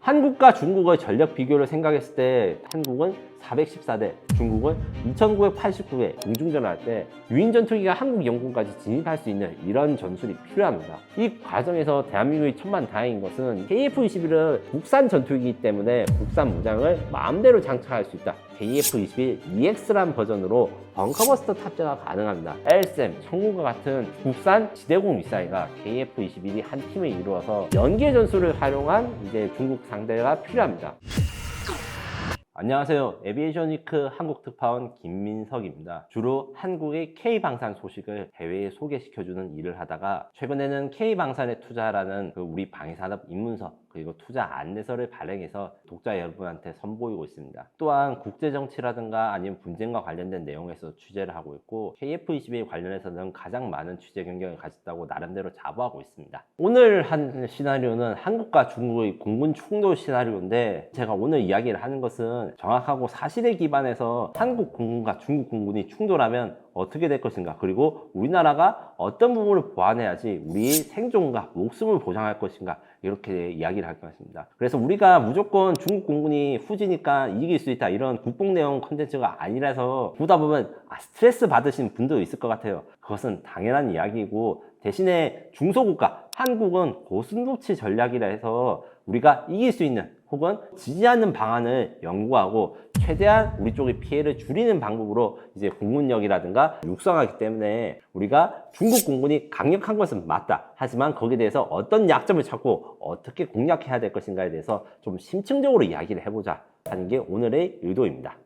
한국과 중국의 전력 비교를 생각했을 때 한국은 414대, 중국은 2989회 공중전을 할 때 유인 전투기가 한국 영공까지 진입할 수 있는 이런 전술이 필요합니다. 이 과정에서 대한민국이 천만다행인 것은 KF-21은 국산 전투기이기 때문에 국산 무장을 마음대로 장착할 수 있다. KF-21 EX라는 버전으로 벙커버스터 탑재가 가능합니다. LSM, 청구과 같은 국산 지대공 미사일과 KF-21이 한 팀을 이루어서 연계 전술을 활용한 이제 중국 상대가 필요합니다. 안녕하세요. 에비에이션 위크 한국 특파원 김민석입니다. 주로 한국의 K방산 소식을 해외에 소개시켜주는 일을 하다가 최근에는 K방산에 투자라는 우리 방위산업 입문서 그리고 투자 안내서를 발행해서 독자 여러분한테 선보이고 있습니다. 또한 국제정치라든가 아니면 분쟁과 관련된 내용에서 취재를 하고 있고 KF-21 관련해서는 가장 많은 취재 경력을 가졌다고 나름대로 자부하고 있습니다. 오늘 한 시나리오는 한국과 중국의 공군 충돌 시나리오인데 제가 오늘 이야기를 하는 것은 정확하고 사실에 기반해서 한국 공군과 중국 공군이 충돌하면 어떻게 될 것인가, 그리고 우리나라가 어떤 부분을 보완해야지 우리의 생존과 목숨을 보장할 것인가, 이렇게 이야기를 할 것 같습니다. 그래서 우리가 무조건 중국 공군이 후지니까 이길 수 있다 이런 국뽕 내용 콘텐츠가 아니라서 보다 보면 스트레스 받으신 분도 있을 것 같아요. 그것은 당연한 이야기고, 대신에 중소국가 한국은 고순도치 전략이라 해서 우리가 이길 수 있는 혹은 지지 않는 방안을 연구하고 최대한 우리 쪽의 피해를 줄이는 방법으로 이제 공군력이라든가 육성하기 때문에 우리가 중국 공군이 강력한 것은 맞다. 하지만 거기에 대해서 어떤 약점을 찾고 어떻게 공략해야 될 것인가에 대해서 좀 심층적으로 이야기를 해보자 하는 게 오늘의 의도입니다.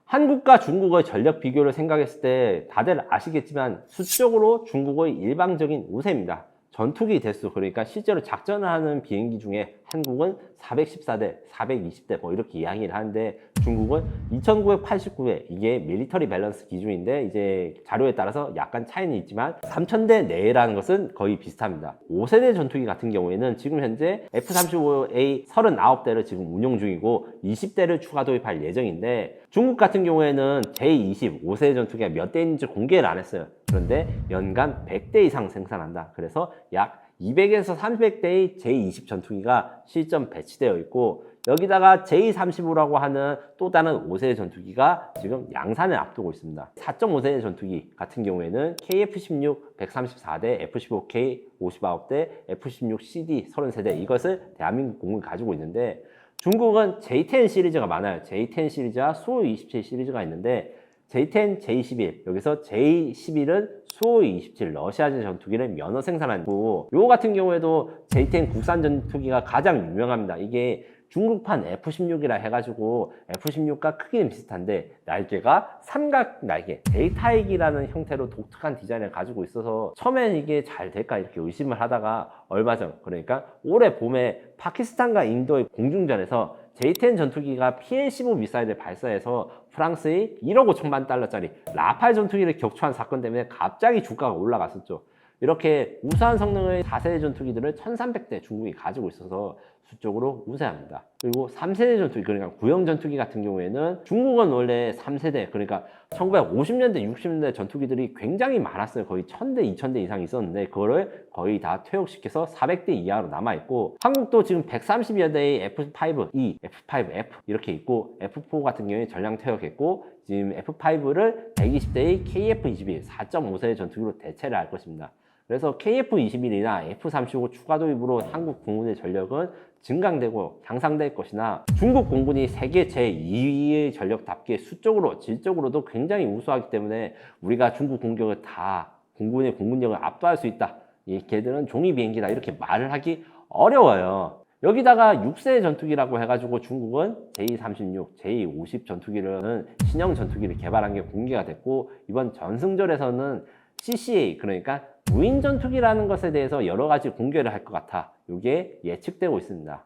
한국과 중국의 전력 비교를 생각했을 때 다들 아시겠지만 수적으로 중국의 일방적인 우세입니다. 전투기 대수, 그러니까 실제로 작전을 하는 비행기 중에 한국은 414대, 420대 뭐 이렇게 이야기를 하는데 중국은 2989회, 이게 밀리터리 밸런스 기준인데 이제 자료에 따라서 약간 차이는 있지만 3000대 내라는 것은 거의 비슷합니다. 5세대 전투기 같은 경우에는 지금 현재 F-35A 39대를 지금 운용 중이고 20대를 추가 도입할 예정인데, 중국 같은 경우에는 J-20 5세대 전투기가 몇 대인지 공개를 안 했어요. 그런데 연간 100대 이상 생산한다. 그래서 약 200에서 300대의 J-20 전투기가 실전 배치되어 있고, 여기다가 J-35라고 하는 또 다른 5세대 전투기가 지금 양산을 앞두고 있습니다. 4.5세대 전투기 같은 경우에는 KF-16 134대, F-15K 59대, F-16CD 33대 이것을 대한민국 공군이 가지고 있는데, 중국은 J-10 시리즈가 많아요. J-10 시리즈와 수호-27 시리즈가 있는데 J-10, J-11, 여기서 J-11은 수호-27 러시아제 전투기를 면허 생산하고, 요거 같은 경우에도 J-10 국산 전투기가 가장 유명합니다. 이게 중국판 F-16이라 해가지고 F-16과 크기는 비슷한데 날개가 삼각 날개, 데이타익이라는 형태로 독특한 디자인을 가지고 있어서 처음엔 이게 잘 될까 이렇게 의심을 하다가 얼마 전, 그러니까 올해 봄에 파키스탄과 인도의 공중전에서 J-10 전투기가 PL-15 미사일을 발사해서 프랑스의 1억 5천만 달러짜리 라팔 전투기를 격추한 사건 때문에 갑자기 주가가 올라갔었죠. 이렇게 우수한 성능의 4세대 전투기들을 1300대 중국이 가지고 있어서 수적으로 우세합니다. 그리고 3세대 전투기, 그러니까 구형 전투기 같은 경우에는 중국은 원래 3세대, 그러니까 1950년대, 60년대 전투기들이 굉장히 많았어요. 거의 1000대, 2000대 이상 있었는데 그거를 거의 다 퇴역시켜서 400대 이하로 남아있고, 한국도 지금 130여 대의 F5E, F5F 이렇게 있고, F4 같은 경우에 전량 퇴역했고, 지금 F5를 120대의 KF-21 4.5세대 전투기로 대체를 할 것입니다. 그래서 KF-21이나 F-35 추가 도입으로 한국 공군의 전력은 증강되고 향상될 것이나, 중국 공군이 세계 제2위의 전력답게 수적으로 질적으로도 굉장히 우수하기 때문에 우리가 중국 공격을 다 공군의 공군력을 압도할 수 있다, 이 걔들은 종이 비행기다 이렇게 말을 하기 어려워요. 여기다가 6세대 전투기라고 해가지고 중국은 J-36, J-50 전투기는 신형 전투기를 개발한 게 공개가 됐고, 이번 전승절에서는 CCA, 그러니까 무인 전투기라는 것에 대해서 여러 가지 공개를 할 것 같아 이게 예측되고 있습니다.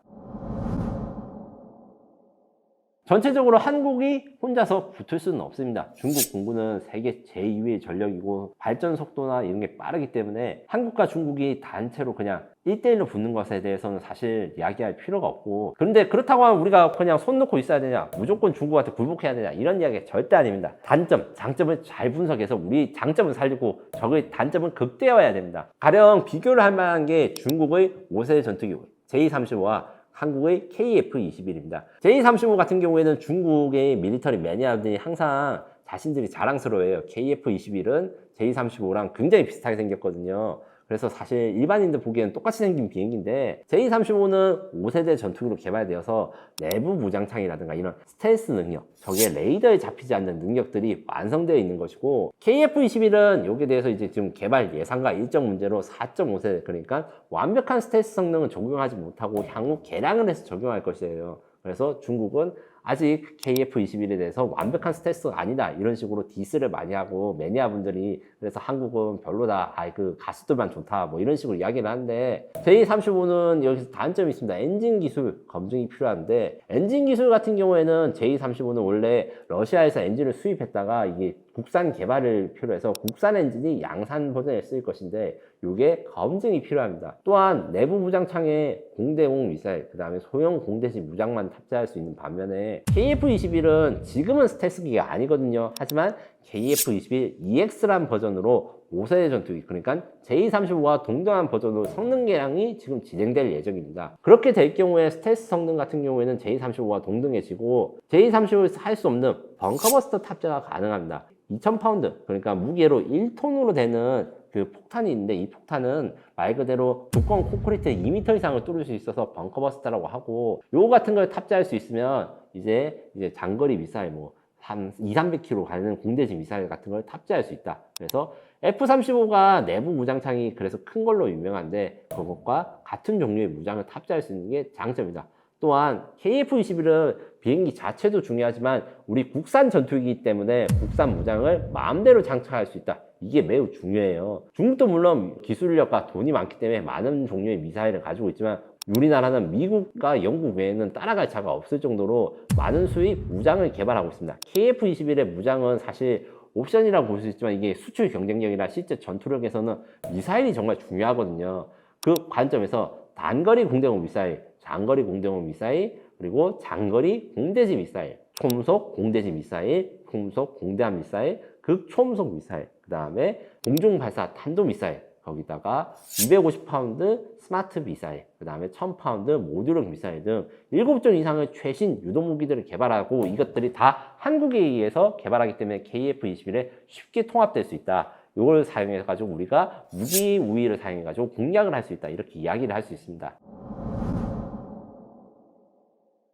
전체적으로 한국이 혼자서 붙을 수는 없습니다. 중국 공군은 세계 제2의 전력이고 발전 속도나 이런 게 빠르기 때문에 한국과 중국이 단체로 그냥 1대1로 붙는 것에 대해서는 사실 이야기할 필요가 없고, 그런데 그렇다고 하면 우리가 그냥 손 놓고 있어야 되냐, 무조건 중국한테 굴복해야 되냐, 이런 이야기가 절대 아닙니다. 단점, 장점을 잘 분석해서 우리 장점을 살리고 적의 단점은 극대화해야 됩니다. 가령 비교를 할 만한 게 중국의 5세대 전투기 J-35와 한국의 KF-21입니다. J-35 같은 경우에는 중국의 밀리터리 매니아들이 항상 자신들이 자랑스러워해요. KF-21은 J-35랑 굉장히 비슷하게 생겼거든요. 그래서 사실 일반인들 보기에는 똑같이 생긴 비행기인데, J-35는 5세대 전투기로 개발되어서 내부 무장창이라든가 이런 스텔스 능력, 적의 레이더에 잡히지 않는 능력들이 완성되어 있는 것이고, KF-21은 여기에 대해서 이제 지금 개발 예산과 일정 문제로 4.5세대, 그러니까 완벽한 스텔스 성능은 적용하지 못하고 향후 개량을 해서 적용할 것이에요. 그래서 중국은 아직 KF-21에 대해서 완벽한 스텔스가 아니다, 이런 식으로 디스를 많이 하고 매니아분들이, 그래서 한국은 별로다, 그 가수들만 좋다, 뭐 이런 식으로 이야기를 하는데, J-35는 여기서 단점이 있습니다. 엔진 기술 검증이 필요한데, 엔진 기술 같은 경우에는 J-35는 원래 러시아에서 엔진을 수입했다가 이게 국산 개발을 필요해서 국산 엔진이 양산 버전에 쓰일 것인데, 이게 검증이 필요합니다. 또한 내부 무장창에 공대공 미사일, 그 다음에 소형 공대지 무장만 탑재할 수 있는 반면에 KF-21은 지금은 스텔스기가 아니거든요. 하지만 KF-21 EX라는 버전으로 5세대 전투기, 그러니까 J-35와 동등한 버전으로 성능 개량이 지금 진행될 예정입니다. 그렇게 될 경우에 스텔스 성능 같은 경우에는 J-35와 동등해지고, J-35에서 할 수 없는 벙커버스터 탑재가 가능합니다. 2000파운드, 그러니까 무게로 1톤으로 되는 그 폭탄이 있는데, 이 폭탄은 말 그대로 두꺼운 콘크리트 2m 이상을 뚫을 수 있어서 벙커버스터라고 하고, 요거 같은 걸 탑재할 수 있으면 이제 장거리 미사일 뭐 200~300km 가는 공대지 미사일 같은 걸 탑재할 수 있다. 그래서 F-35가 내부 무장창이 그래서 큰 걸로 유명한데, 그것과 같은 종류의 무장을 탑재할 수 있는 게 장점이다. 또한 KF-21은 비행기 자체도 중요하지만 우리 국산 전투기이기 때문에 국산 무장을 마음대로 장착할 수 있다. 이게 매우 중요해요. 중국도 물론 기술력과 돈이 많기 때문에 많은 종류의 미사일을 가지고 있지만, 우리나라는 미국과 영국 외에는 따라갈 자가 없을 정도로 많은 수의 무장을 개발하고 있습니다. KF-21의 무장은 사실 옵션이라고 볼 수 있지만 이게 수출 경쟁력이나 실제 전투력에서는 미사일이 정말 중요하거든요. 그 관점에서 단거리 공대공 미사일, 장거리 공대공 미사일, 그리고 장거리 공대지 미사일, 초음속 공대지 미사일, 초음속 공대함 미사일, 극초음속 미사일, 그 다음에 공중발사 탄도미사일, 거기다가 250파운드 스마트 미사일, 그 다음에 1000파운드 모듈형 미사일 등 7종 이상의 최신 유도무기들을 개발하고, 이것들이 다 한국에 의해서 개발하기 때문에 KF-21에 쉽게 통합될 수 있다. 이걸 사용해가지고 우리가 무기 우위를 사용해가지고 공략을 할 수 있다, 이렇게 이야기를 할 수 있습니다.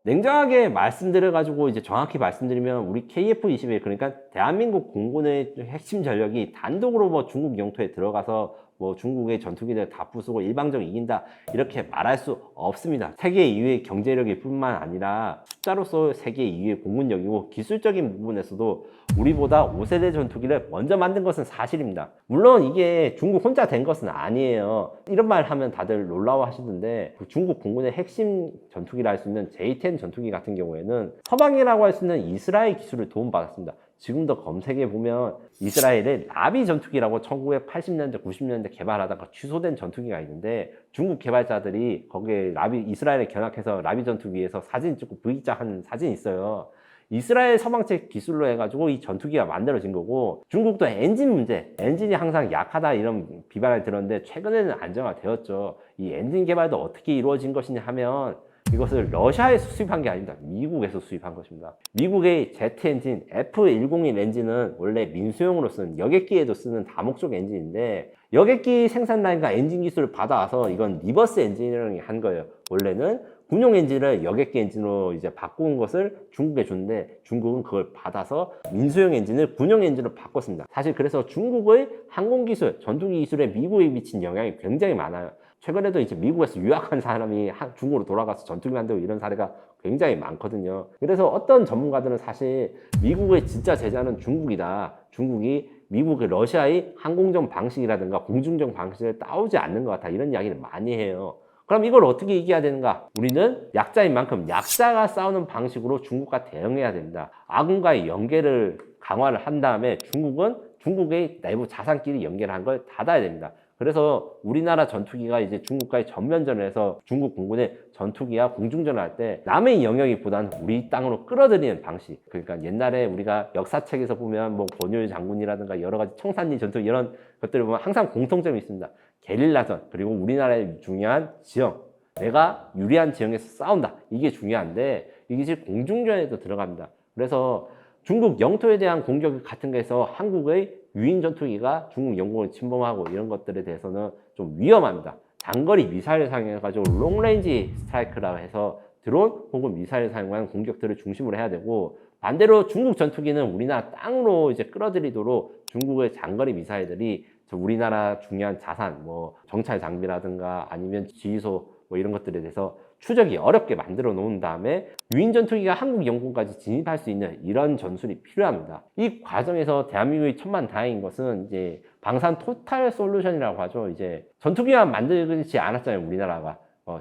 냉정하게 말씀드려가지고 이제 정확히 말씀드리면, 우리 KF-21, 그러니까 대한민국 공군의 핵심 전력이 단독으로 뭐 중국 영토에 들어가서 뭐 중국의 전투기들 다 부수고 일방적으로 이긴다, 이렇게 말할 수 없습니다. 세계 2위의 경제력일 뿐만 아니라 숫자로서 세계 2위의 공군력이고, 기술적인 부분에서도 우리보다 5세대 전투기를 먼저 만든 것은 사실입니다. 물론 이게 중국 혼자 된 것은 아니에요. 이런 말 하면 다들 놀라워 하시던데, 중국 공군의 핵심 전투기라 할 수 있는 J-10 전투기 같은 경우에는 서방이라고 할 수 있는 이스라엘 기술을 도움받았습니다. 지금도 검색해 보면 이스라엘의 라비 전투기라고 1980년대, 90년대 개발하다가 취소된 전투기가 있는데, 중국 개발자들이 거기에 이스라엘에 견학해서 라비 전투기에서 사진 찍고 V자 한 사진이 있어요. 이스라엘 서방책 기술로 해가지고 이 전투기가 만들어진 거고, 중국도 엔진 문제, 엔진이 항상 약하다 이런 비판을 들었는데 최근에는 안정화되었죠. 이 엔진 개발도 어떻게 이루어진 것이냐 하면, 이것을 러시아에서 수입한 게 아닙니다. 미국에서 수입한 것입니다. 미국의 제트 엔진 F101 엔진은 원래 민수용으로 쓰는, 여객기에도 쓰는 다목적 엔진인데, 여객기 생산 라인과 엔진 기술을 받아와서 이건 리버스 엔지니어링 한 거예요. 원래는 군용 엔진을 여객기 엔진으로 이제 바꾼 것을 중국에 줬는데, 중국은 그걸 받아서 민수용 엔진을 군용 엔진으로 바꿨습니다. 사실 그래서 중국의 항공기술, 전투기 기술에 미국에 미친 영향이 굉장히 많아요. 최근에도 이제 미국에서 유학한 사람이 중국으로 돌아가서 전투기 만들고 이런 사례가 굉장히 많거든요. 그래서 어떤 전문가들은 사실 미국의 진짜 제자는 중국이다, 중국이 미국의 러시아의 항공정 방식이라든가 공중정 방식을 따오지 않는 것 같다, 이런 이야기를 많이 해요. 그럼 이걸 어떻게 이겨야 되는가? 우리는 약자인 만큼 약자가 싸우는 방식으로 중국과 대응해야 됩니다. 아군과의 연계를 강화를 한 다음에 중국은 중국의 내부 자산끼리 연계를 한 걸 닫아야 됩니다. 그래서 우리나라 전투기가 이제 중국과의 전면전을 해서 중국 공군의 전투기와 공중전을 할 때 남의 영역이보다는 우리 땅으로 끌어들이는 방식. 그러니까 옛날에 우리가 역사책에서 보면 뭐 권율 장군이라든가 여러 가지 청산리 전투 이런 것들을 보면 항상 공통점이 있습니다. 게릴라전, 그리고 우리나라의 중요한 지형. 내가 유리한 지형에서 싸운다. 이게 중요한데 이게 지금 공중전에도 들어갑니다. 그래서 중국 영토에 대한 공격 같은 거에서 한국의 유인 전투기가 중국 영공을 침범하고 이런 것들에 대해서는 좀 위험합니다. 장거리 미사일을 사용해가지고 롱레인지 스트라이크라고 해서 드론 혹은 미사일을 사용한 공격들을 중심으로 해야 되고, 반대로 중국 전투기는 우리나라 땅으로 이제 끌어들이도록 중국의 장거리 미사일들이 우리나라 중요한 자산, 뭐 정찰 장비라든가 아니면 지휘소 뭐 이런 것들에 대해서 추적이 어렵게 만들어 놓은 다음에 유인 전투기가 한국 영공까지 진입할 수 있는 이런 전술이 필요합니다. 이 과정에서 대한민국이 천만다행인 것은 이제 방산 토탈 솔루션이라고 하죠. 이제 전투기만 만들지 않았잖아요, 우리나라가.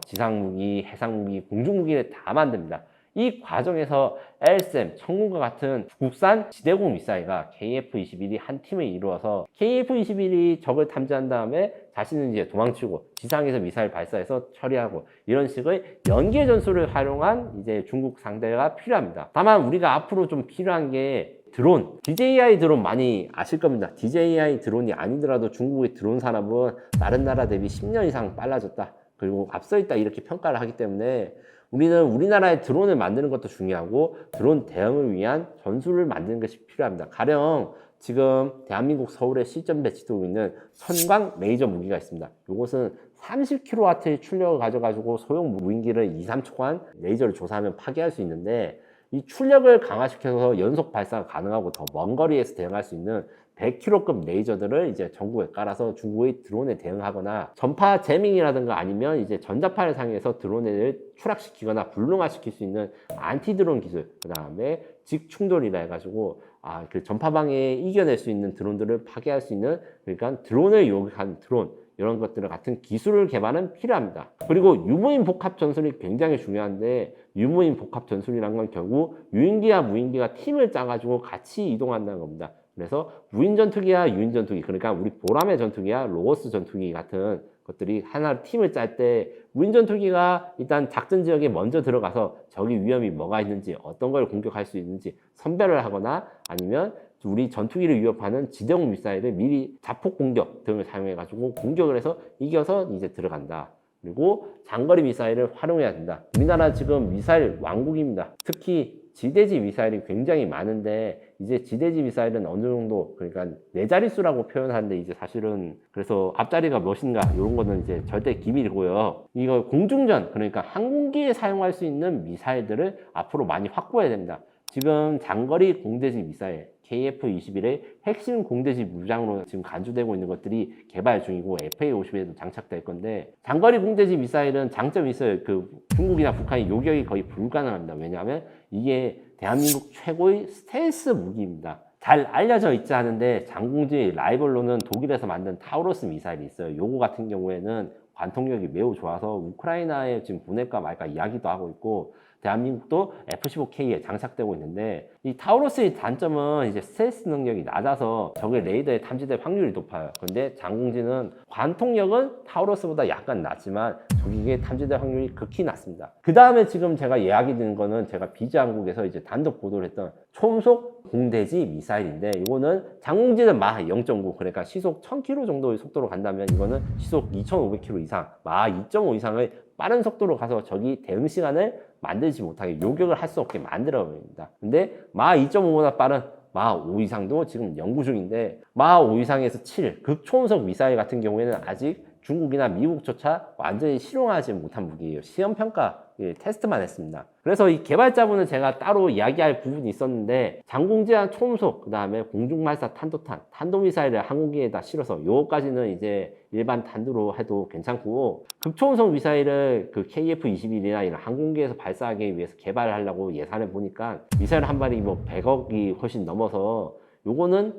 지상무기, 해상무기, 공중무기를 다 만듭니다. 이 과정에서 LSM, 청군과 같은 국산 지대공 미사일과 KF-21이 한 팀을 이루어서 KF-21이 적을 탐지한 다음에 자신은 이제 도망치고 지상에서 미사일 발사해서 처리하고 이런 식의 연계 전술을 활용한 이제 중국 상대가 필요합니다. 다만 우리가 앞으로 좀 필요한 게 드론, DJI 드론 많이 아실 겁니다. DJI 드론이 아니더라도 중국의 드론 산업은 다른 나라 대비 10년 이상 빨라졌다. 그리고 앞서 있다 이렇게 평가를 하기 때문에 우리는 우리나라의 드론을 만드는 것도 중요하고 드론 대응을 위한 전술을 만드는 것이 필요합니다. 가령 지금 대한민국 서울에 실전 배치되고 있는 선광 레이저 무기가 있습니다. 이것은 30kW의 출력을 가져가지고 소형 무인기를 2, 3초간 레이저를 조사하면 파괴할 수 있는데, 이 출력을 강화시켜서 연속 발사가 가능하고 더 먼 거리에서 대응할 수 있는 100kg급 레이저들을 이제 전국에 깔아서 중국의 드론에 대응하거나, 전파 재밍이라든가 아니면 이제 전자파를 사용해서 드론을 추락시키거나 불능화시킬 수 있는 안티 드론 기술, 그 다음에 직충돌이라 해가지고 그 전파방해 이겨낼 수 있는 드론들을 파괴할 수 있는, 그러니까 드론을 요격하는 드론, 이런 것들을 같은 기술을 개발은 필요합니다. 그리고 유무인 복합 전술이 굉장히 중요한데, 유무인 복합 전술이란 건 결국 유인기와 무인기가 팀을 짜가지고 같이 이동한다는 겁니다. 그래서 무인 전투기와 유인 전투기, 그러니까 우리 보람의 전투기와 로고스 전투기 같은 것들이 하나 팀을 짤 때 무인 전투기가 일단 작전 지역에 먼저 들어가서 적의 위험이 뭐가 있는지, 어떤 걸 공격할 수 있는지 선별을 하거나, 아니면 우리 전투기를 위협하는 지대공 미사일을 미리 자폭 공격 등을 사용해 가지고 공격을 해서 이겨서 이제 들어간다. 그리고 장거리 미사일을 활용해야 된다. 우리나라 지금 미사일 왕국입니다. 특히 지대지 미사일이 굉장히 많은데, 이제 지대지 미사일은 어느 정도, 그러니까 네 자릿수라고 표현하는데 이제 사실은 그래서 앞자리가 몇인가 이런 거는 이제 절대 기밀이고요. 이거 공중전, 그러니까 항공기에 사용할 수 있는 미사일들을 앞으로 많이 확보해야 됩니다. 지금 장거리 공대지 미사일 KF-21의 핵심 공대지 무장으로 지금 간주되고 있는 것들이 개발 중이고 FA-50에도 장착될 건데, 장거리 공대지 미사일은 장점이 있어요. 그 중국이나 북한이 요격이 거의 불가능합니다. 왜냐하면 이게 대한민국 최고의 스텔스 무기입니다. 잘 알려져 있지 않은데 장공지의 라이벌로는 독일에서 만든 타우러스 미사일이 있어요. 요거 같은 경우에는 관통력이 매우 좋아서 우크라이나에 지금 보낼까 말까 이야기도 하고 있고, 대한민국도 F-15K에 장착되고 있는데, 이 타우러스의 단점은 이제 스텔스 능력이 낮아서 적의 레이더에 탐지될 확률이 높아요. 그런데 장공지는 관통력은 타우러스보다 약간 낮지만 적에게 탐지될 확률이 극히 낮습니다. 그 다음에 지금 제가 이야기 드린 거는 제가 비즈항공에서 이제 단독 보도를 했던 초음속 공대지 미사일인데, 이거는 장공지는 마하 0.9, 그러니까 시속 1000km 정도의 속도로 간다면 이거는 시속 2500km 이상, 마하 2.5 이상의 빠른 속도로 가서 적이 대응 시간을 만들지 못하게 요격을 할 수 없게 만들어 버립니다. 근데 마하 2.5보다 빠른 마하 5 이상도 지금 연구 중인데, 마하 5 이상에서 7, 극초음속 미사일 같은 경우에는 아직 중국이나 미국조차 완전히 실용하지 못한 무기예요. 시험평가 테스트만 했습니다. 그래서 이 개발자분은 제가 따로 이야기할 부분이 있었는데, 장공지와 초음속, 그 다음에 공중발사 탄도탄, 탄도미사일을 항공기에다 실어서 요거까지는 이제 일반 탄두로 해도 괜찮고, 극초음속 미사일을 그 KF-21이나 이런 항공기에서 발사하기 위해서 개발을 하려고 예산을 보니까 미사일 한 발이 뭐 100억이 훨씬 넘어서 요거는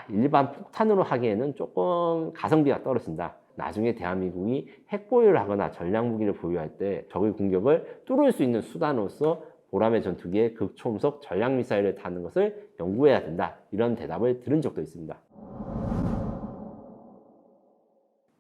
일반 폭탄으로 하기에는 조금 가성비가 떨어진다. 나중에 대한민국이 핵보유를 하거나 전략무기를 보유할 때 적의 공격을 뚫을 수 있는 수단으로서 보라매 전투기의 극초음속 전략미사일을 타는 것을 연구해야 된다. 이런 대답을 들은 적도 있습니다.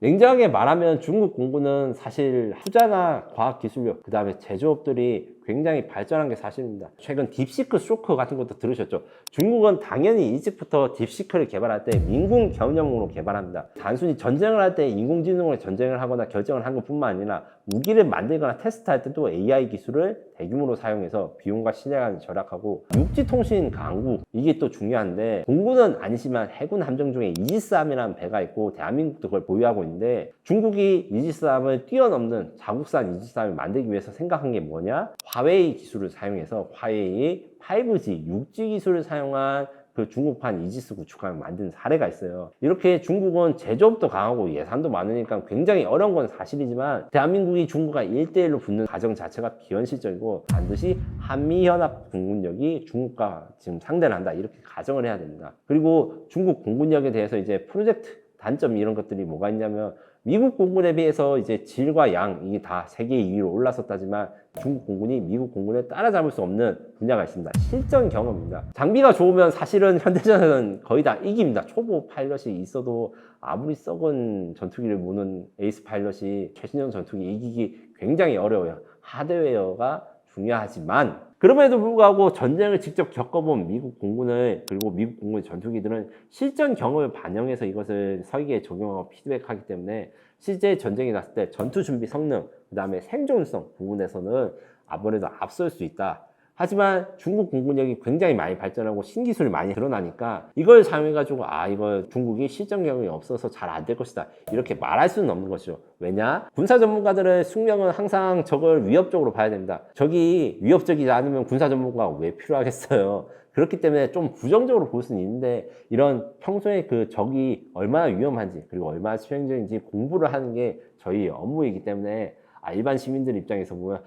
냉정하게 말하면 중국 공군은 사실 투자나 과학기술력, 그 다음에 제조업들이 굉장히 발전한 게 사실입니다. 최근 딥시크 쇼크 같은 것도 들으셨죠? 중국은 당연히 일찍부터 딥시크를 개발할 때 민군 견용으로 개발합니다. 단순히 전쟁을 할 때 인공지능으로 전쟁을 하거나 결정을 한 것뿐만 아니라 무기를 만들거나 테스트할 때도 AI 기술을 대규모로 사용해서 비용과 시간을 절약하고, 육지통신 강국, 이게 또 중요한데, 공군은 아니지만 해군 함정 중에 이지스함이라는 배가 있고 대한민국도 그걸 보유하고 있는데, 중국이 이지스함을 뛰어넘는 자국산 이지스함을 만들기 위해서 생각한 게 뭐냐? 화웨이 기술을 사용해서 화웨이 5G 육지 기술을 사용한 그 중국판 이지스 구축함을 만든 사례가 있어요. 이렇게 중국은 제조업도 강하고 예산도 많으니까 굉장히 어려운 건 사실이지만, 대한민국이 중국과 1대1로 붙는 과정 자체가 비현실적이고 반드시 한미연합 공군력이 중국과 지금 상대를 한다, 이렇게 가정을 해야 됩니다. 그리고 중국 공군력에 대해서 이제 프로젝트 단점 이런 것들이 뭐가 있냐면, 미국 공군에 비해서 이제 질과 양 이게 다 세계 2위로 올라섰다지만 중국 공군이 미국 공군을 따라잡을 수 없는 분야가 있습니다. 실전 경험입니다. 장비가 좋으면 사실은 현대전에는 거의 다 이깁니다. 초보 파일럿이 있어도 아무리 썩은 전투기를 모는 에이스 파일럿이 최신형 전투기 이기기 굉장히 어려워요. 하드웨어가 중요하지만, 그럼에도 불구하고 전쟁을 직접 겪어본 미국 공군을, 그리고 미국 공군의 전투기들은 실전 경험을 반영해서 이것을 설계에 적용하고 피드백하기 때문에 실제 전쟁이 났을 때 전투 준비 성능, 그 다음에 생존성 부분에서는 아무래도 앞설 수 있다. 하지만 중국 공군력이 굉장히 많이 발전하고 신기술이 많이 드러나니까 이걸 사용해가지고 이거 중국이 실전 경험이 없어서 잘 안 될 것이다, 이렇게 말할 수는 없는 것이죠. 왜냐? 군사 전문가들의 숙명은 항상 적을 위협적으로 봐야 됩니다. 적이 위협적이지 않으면 군사 전문가가 왜 필요하겠어요? 그렇기 때문에 좀 부정적으로 볼 수는 있는데, 이런 평소에 그 적이 얼마나 위험한지 그리고 얼마나 치명적인지 공부를 하는 게 저희 업무이기 때문에, 일반 시민들 입장에서 보면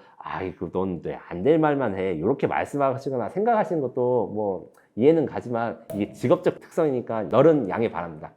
이거 넌 왜 안 될 말만 해, 이렇게 말씀하시거나 생각하시는 것도 뭐 이해는 가지만, 이게 직업적 특성이니까 너른 양해 바랍니다.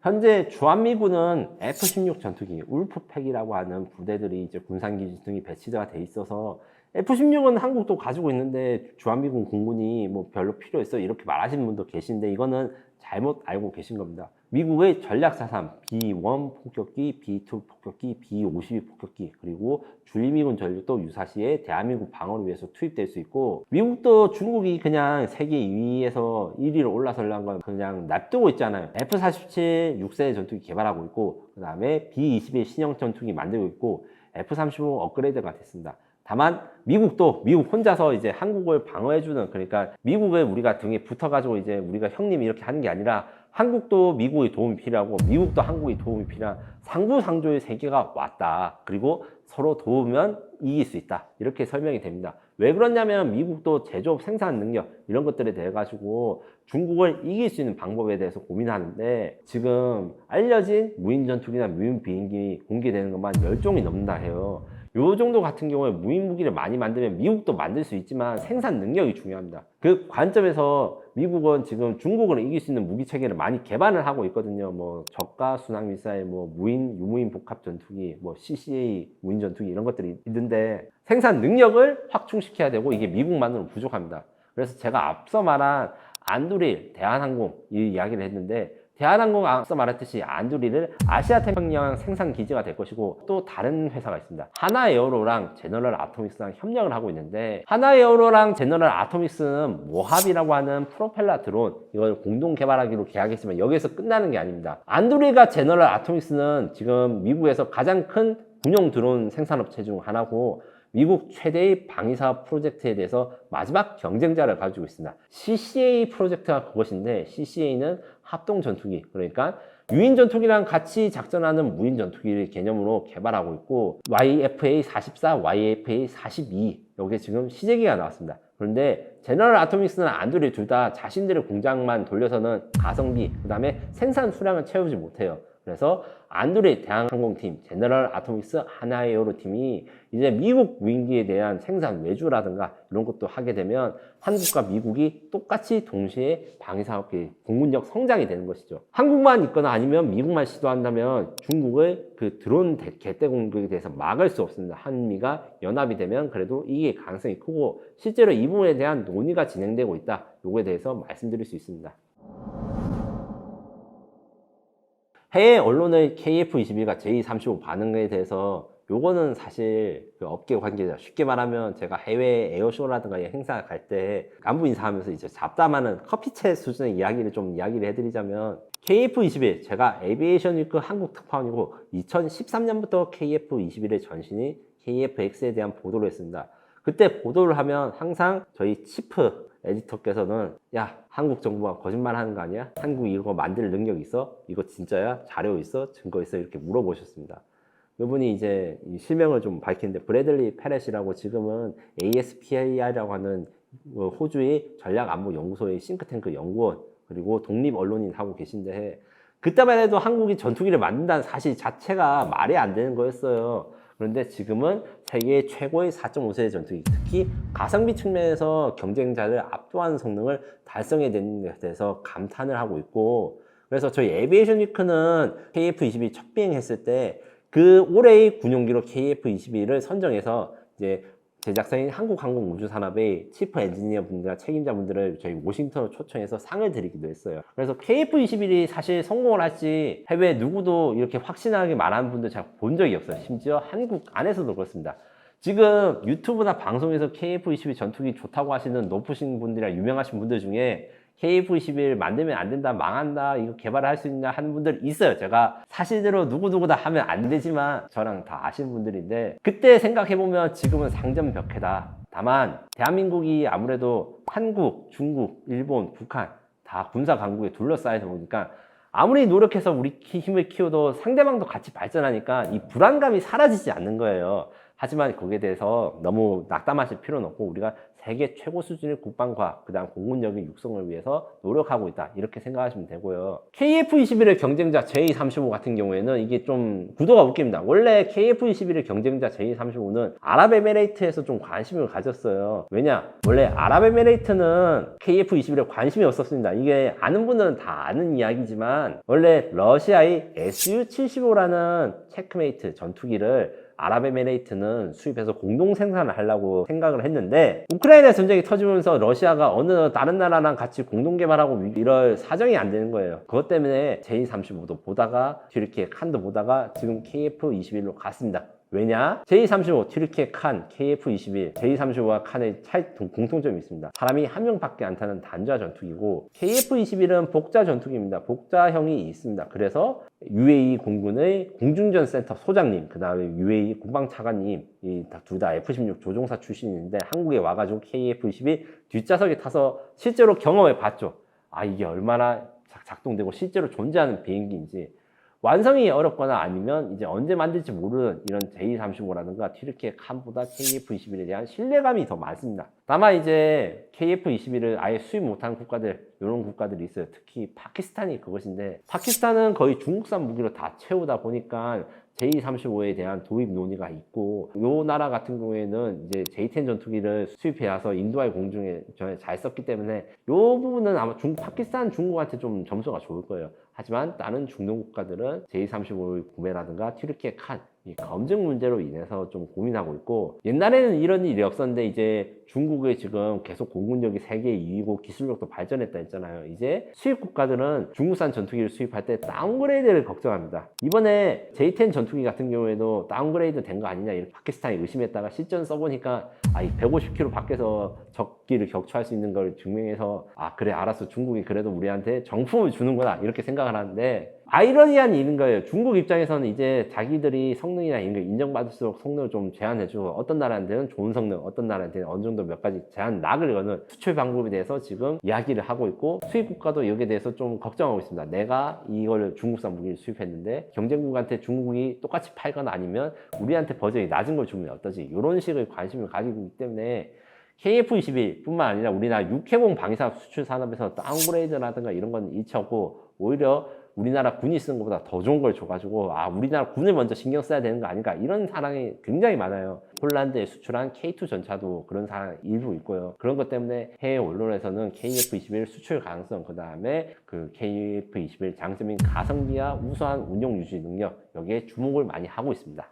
현재 주한미군은 F-16 전투기 울프팩이라고 하는 부대들이 이제 군산기지 등이 배치가 돼 있어서, F-16은 한국도 가지고 있는데 주한미군 공군이 뭐 별로 필요 있어, 이렇게 말하시는 분도 계신데 이거는 잘못 알고 계신 겁니다. 미국의 전략사상 B-1 폭격기, B-2 폭격기, B-52 폭격기, 그리고 주일미군 전력도 유사시에 대한민국 방어를 위해서 투입될 수 있고, 미국도 중국이 그냥 세계 2위에서 1위로 올라서려는 건 그냥 놔두고 있잖아요. F-47 6세 전투기 개발하고 있고, 그 다음에 B-21 신형 전투기 만들고 있고, F-35 업그레이드가 됐습니다. 다만 미국도 미국 혼자서 이제 한국을 방어해주는, 그러니까 미국을 우리가 등에 붙어가지고 이제 우리가 형님 이렇게 하는 게 아니라, 한국도 미국의 도움이 필요하고 미국도 한국의 도움이 필요한 상부상조의 세계가 왔다. 그리고 서로 도우면 이길 수 있다, 이렇게 설명이 됩니다. 왜 그러냐면 미국도 제조업 생산 능력 이런 것들에 대해 가지고 중국을 이길 수 있는 방법에 대해서 고민하는데, 지금 알려진 무인 전투기나 무인 비행기 공개되는 것만 10종이 넘는다 해요. 요 정도 같은 경우에 무인 무기를 많이 만들면 미국도 만들 수 있지만 생산 능력이 중요합니다. 그 관점에서 미국은 지금 중국을 이길 수 있는 무기 체계를 많이 개발을 하고 있거든요. 뭐 저가 순항 미사일, 뭐 무인 유무인 복합 전투기, 뭐 CCA 무인 전투기 이런 것들이 있는데, 생산 능력을 확충시켜야 되고 이게 미국만으로는 부족합니다. 그래서 제가 앞서 말한 안두릴 대한항공 이 이야기를 했는데, 대한항공 앞서 말했듯이 안두릴을 아시아태평양 생산 기지가 될 것이고, 또 다른 회사가 있습니다. 하나에어로랑 제너럴 아토믹스랑 협력을 하고 있는데, 하나에어로랑 제너럴 아토믹스는 모합이라고 하는 프로펠러 드론 이걸 공동 개발하기로 계약했지만 여기에서 끝나는 게 아닙니다. 안두릴과 제너럴 아토믹스는 지금 미국에서 가장 큰 군용 드론 생산업체 중 하나고, 미국 최대의 방위사업 프로젝트에 대해서 마지막 경쟁자를 가지고 있습니다. CCA 프로젝트가 그것인데, CCA는 합동 전투기, 그러니까 유인 전투기랑 같이 작전하는 무인 전투기를 개념으로 개발하고 있고, YFA-44, YFA-42 여기에 지금 시제기가 나왔습니다. 그런데 제너럴 아토믹스는 안두릴 둘 다 자신들의 공장만 돌려서는 가성비, 그 다음에 생산 수량을 채우지 못해요. 그래서 안드레 대한항공팀, 제너럴 아토믹스 하나에어로 팀이 이제 미국 무인기에 대한 생산 외주라든가 이런 것도 하게 되면 한국과 미국이 똑같이 동시에 방위사업계 공군력 성장이 되는 것이죠. 한국만 있거나 아니면 미국만 시도한다면 중국의 그 드론 개대 공격에 대해서 막을 수 없습니다. 한미가 연합이 되면 그래도 이게 가능성이 크고 실제로 이 부분에 대한 논의가 진행되고 있다. 요거에 대해서 말씀드릴 수 있습니다. 해외 언론의 KF-21과 J-35 반응에 대해서 요거는 사실 그 업계 관계자, 쉽게 말하면 제가 해외 에어쇼라든가 행사 갈 때 안부 인사하면서 이제 잡담하는 커피챗 수준의 이야기를 좀 이야기를 해드리자면 KF-21 제가 에비에이션 위크 한국 특파원이고 2013년부터 KF-21의 전신이 KF-X에 대한 보도를 했습니다. 그때 보도를 하면 항상 저희 치프 에디터께서는 야, 한국 정부가 거짓말 하는 거 아니야? 한국이 이거 만들 능력 있어? 이거 진짜야? 자료 있어? 증거 있어? 이렇게 물어보셨습니다. 이분이 이제 실명을 좀 밝히는데 브래들리 페렛이라고 지금은 ASPI라고 하는 호주의 전략안보연구소의 싱크탱크 연구원 그리고 독립 언론인 하고 계신데 그때만 해도 한국이 전투기를 만든다는 사실 자체가 말이 안 되는 거였어요. 그런데 지금은 세계 최고의 4.5세대 전투기, 특히 가성비 측면에서 경쟁자를 압도하는 성능을 달성해낸 데 대해서 감탄을 하고 있고, 그래서 저희 에비에이션 위크는 KF-22 첫 비행했을 때 그 올해의 군용기로 KF-22를 선정해서 이제 제작사인 한국항공우주산업의 치프 엔지니어 분들과 책임자분들을 저희 워싱턴으로 초청해서 상을 드리기도 했어요. 그래서 KF-21이 사실 성공을 할지 해외 누구도 이렇게 확신하게 말하는 분들 잘 본 적이 없어요. 심지어 한국 안에서도 그렇습니다. 지금 유튜브나 방송에서 KF-22 전투기 좋다고 하시는 높으신 분들이나 유명하신 분들 중에 KF-21 만들면 안 된다, 망한다, 이거 개발을 할 수 있냐 하는 분들 있어요. 제가 사실대로 누구누구 다 하면 안 되지만 저랑 다 아시는 분들인데 그때 생각해보면 지금은 상점벽해다. 다만 대한민국이 아무래도 한국, 중국, 일본, 북한 다 군사 강국에 둘러싸여서 보니까 아무리 노력해서 우리 힘을 키워도 상대방도 같이 발전하니까 이 불안감이 사라지지 않는 거예요. 하지만 거기에 대해서 너무 낙담하실 필요는 없고 우리가 세계 최고 수준의 국방과 그 다음 공군력의 육성을 위해서 노력하고 있다 이렇게 생각하시면 되고요. KF-21의 경쟁자 J-35 같은 경우에는 이게 좀 구도가 웃깁니다. 원래 KF-21의 경쟁자 J-35는 아랍에미레이트에서 좀 관심을 가졌어요. 왜냐? 원래 아랍에미레이트는 KF-21에 관심이 없었습니다. 이게 아는 분들은 다 아는 이야기지만 원래 러시아의 Su-75라는 체크메이트 전투기를 아랍에미레이트는 수입해서 공동 생산을 하려고 생각을 했는데 우크라이나 전쟁이 터지면서 러시아가 어느 다른 나라랑 같이 공동 개발하고 이럴 사정이 안 되는 거예요. 그것 때문에 J-35도 보다가 튀르키예 칸도 보다가 지금 KF-21로 갔습니다. 왜냐? J-35, 튀르키예 칸, KF-21, J-35와 칸의 공통점이 있습니다. 사람이 한 명밖에 안 타는 단자 전투기고 KF-21은 복자 전투기입니다. 복자형이 있습니다. 그래서 UAE 공군의 공중전 센터 소장님, 그 다음에 UAE 국방차관님, 이 둘 다 F-16 조종사 출신인데 한국에 와가지고 KF-21 뒷좌석에 타서 실제로 경험해 봤죠. 아, 이게 얼마나 작동되고 실제로 존재하는 비행기인지. 완성이 어렵거나 아니면 이제 언제 만들지 모르는 이런 J-35라든가 튀르키예 칸보다 KF-21에 대한 신뢰감이 더 많습니다. 다만 이제 KF-21을 아예 수입 못하는 국가들, 이런 국가들이 있어요. 특히 파키스탄이 그것인데 파키스탄은 거의 중국산 무기로 다 채우다 보니까 J-35에 대한 도입 논의가 있고 요 나라 같은 경우에는 이제 J-10 전투기를 수입해와서 인도와의 공중에 잘 썼기 때문에 요 부분은 아마 파키스탄, 중국한테 좀 점수가 좋을 거예요. 하지만 다른 중동 국가들은 J-35 구매라든가 튀르키예 칸 이 검증 문제로 인해서 좀 고민하고 있고 옛날에는 이런 일이 없었는데 이제 중국의 지금 계속 공군력이 세계 2위고 기술력도 발전했다 했잖아요. 이제 수입 국가들은 중국산 전투기를 수입할 때 다운그레이드를 걱정합니다. 이번에 J-10 전투기 같은 경우에도 다운그레이드 된 거 아니냐 이렇게 파키스탄이 의심했다가 실전 써보니까 이 150km 밖에서 적기를 격추할 수 있는 걸 증명해서 아 그래 알았어 중국이 그래도 우리한테 정품을 주는구나 이렇게 생각을 하는데 아이러니한 일인 거예요. 중국 입장에서는 이제 자기들이 성능이나 이런 거 인정받을수록 성능을 좀 제한해주고 어떤 나라한테는 좋은 성능, 어떤 나라한테는 어느 정도 몇 가지 제한 락을 거는 수출 방법에 대해서 지금 이야기를 하고 있고 수입 국가도 여기에 대해서 좀 걱정하고 있습니다. 내가 이걸 중국산 무기를 수입했는데 경쟁국한테 중국이 똑같이 팔거나 아니면 우리한테 버전이 낮은 걸 주면 어떠지? 이런 식의 관심을 가지고 있기 때문에 KF-21 뿐만 아니라 우리나라 육해공 방위산업 수출 산업에서 다운그레이드라든가 이런 건 일치 없고 오히려 우리나라 군이 쓰는 것보다 더 좋은 걸 줘가지고 아 우리나라 군을 먼저 신경 써야 되는 거 아닌가 이런 사람이 굉장히 많아요. 폴란드에 수출한 K2 전차도 그런 사람 일부 있고요. 그런 것 때문에 해외 언론에서는 KF-21 수출 가능성, 그 다음에 그 KF-21 장점인 가성비와 우수한 운용 유지 능력, 여기에 주목을 많이 하고 있습니다.